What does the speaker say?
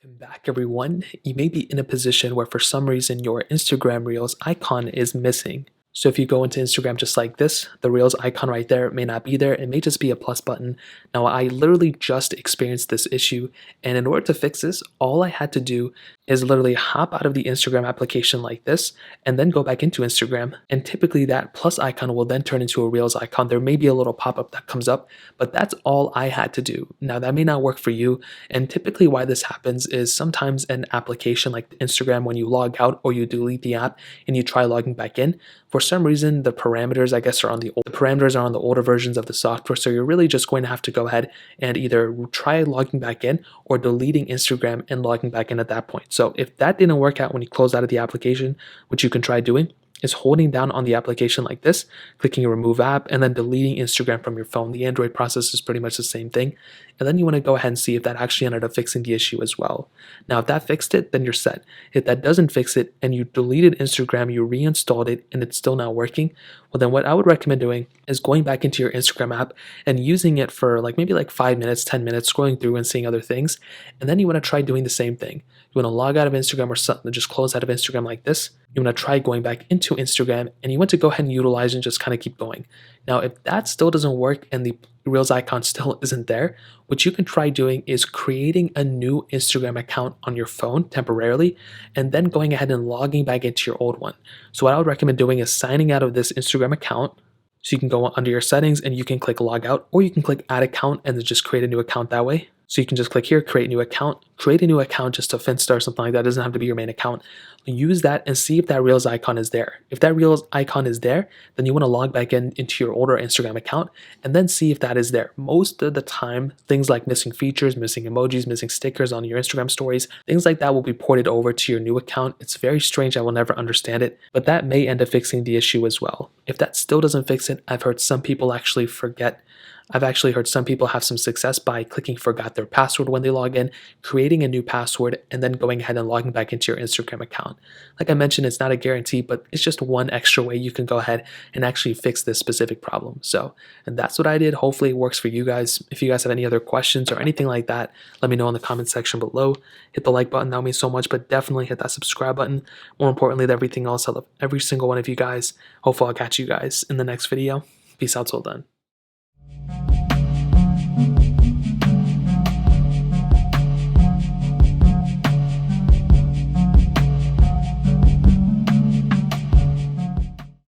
Welcome back, everyone. You may be in a position where for some reason your Instagram Reels icon is missing. So if you go into Instagram just like this, the Reels icon right there may not be there. It may just be a plus button. Now, I literally just experienced this issue, and in order to fix this, all I had to do is literally hop out of the Instagram application like this and then go back into Instagram. And typically that plus icon will then turn into a Reels icon. There may be a little pop-up that comes up, but that's all I had to do. Now, that may not work for you. And typically why this happens is sometimes an application like Instagram, when you log out or you delete the app and you try logging back in, for some reason the parameters, I guess, are on the parameters are on the older versions of the software. So you're really just going to have to go ahead and either try logging back in or deleting Instagram and logging back in at that point. So if that didn't work out when you close out of the application, what you can try doing is holding down on the application like this, clicking remove app, and then deleting Instagram from your phone. The Android process is pretty much the same thing. And then you want to go ahead and see if that actually ended up fixing the issue as well. Now, if that fixed it, then you're set. If that doesn't fix it and you deleted Instagram, you reinstalled it, and it's still not working, well, then what I would recommend doing is going back into your Instagram app and using it for maybe 5 minutes, 10 minutes, scrolling through and seeing other things. And then you want to try doing the same thing. You want to log out of Instagram or something, just close out of Instagram like this. You want to try going back into Instagram, and you want to go ahead and utilize and just kind of keep going. Now, if that still doesn't work and the Reels icon still isn't there, what you can try doing is creating a new Instagram account on your phone temporarily, and then going ahead and logging back into your old one. So what I would recommend doing is signing out of this Instagram account. So you can go under your settings and you can click log out, or you can click add account and then just create a new account that way. So you can just click here, create a new account just to Finsta or something like that. It doesn't have to be your main account. Use that and see if that Reels icon is there. If that Reels icon is there, then you want to log back into your older Instagram account and then see if that is there. Most of the time, things like missing features, missing emojis, missing stickers on your Instagram stories, things like that will be ported over to your new account. It's very strange. I will never understand it, but that may end up fixing the issue as well. If that still doesn't fix it, I've heard some people actually heard some people have some success by clicking forgot their password when they log in, creating a new password, and then going ahead and logging back into your Instagram account. Like I mentioned, it's not a guarantee, but it's just one extra way you can go ahead and actually fix this specific problem. And that's what I did. Hopefully it works for you guys. If you guys have any other questions or anything like that, let me know in the comment section below. Hit the like button, that would mean so much, but definitely hit that subscribe button. More importantly than everything else, I love every single one of you guys. Hopefully I'll catch you guys in the next video. Peace out till then.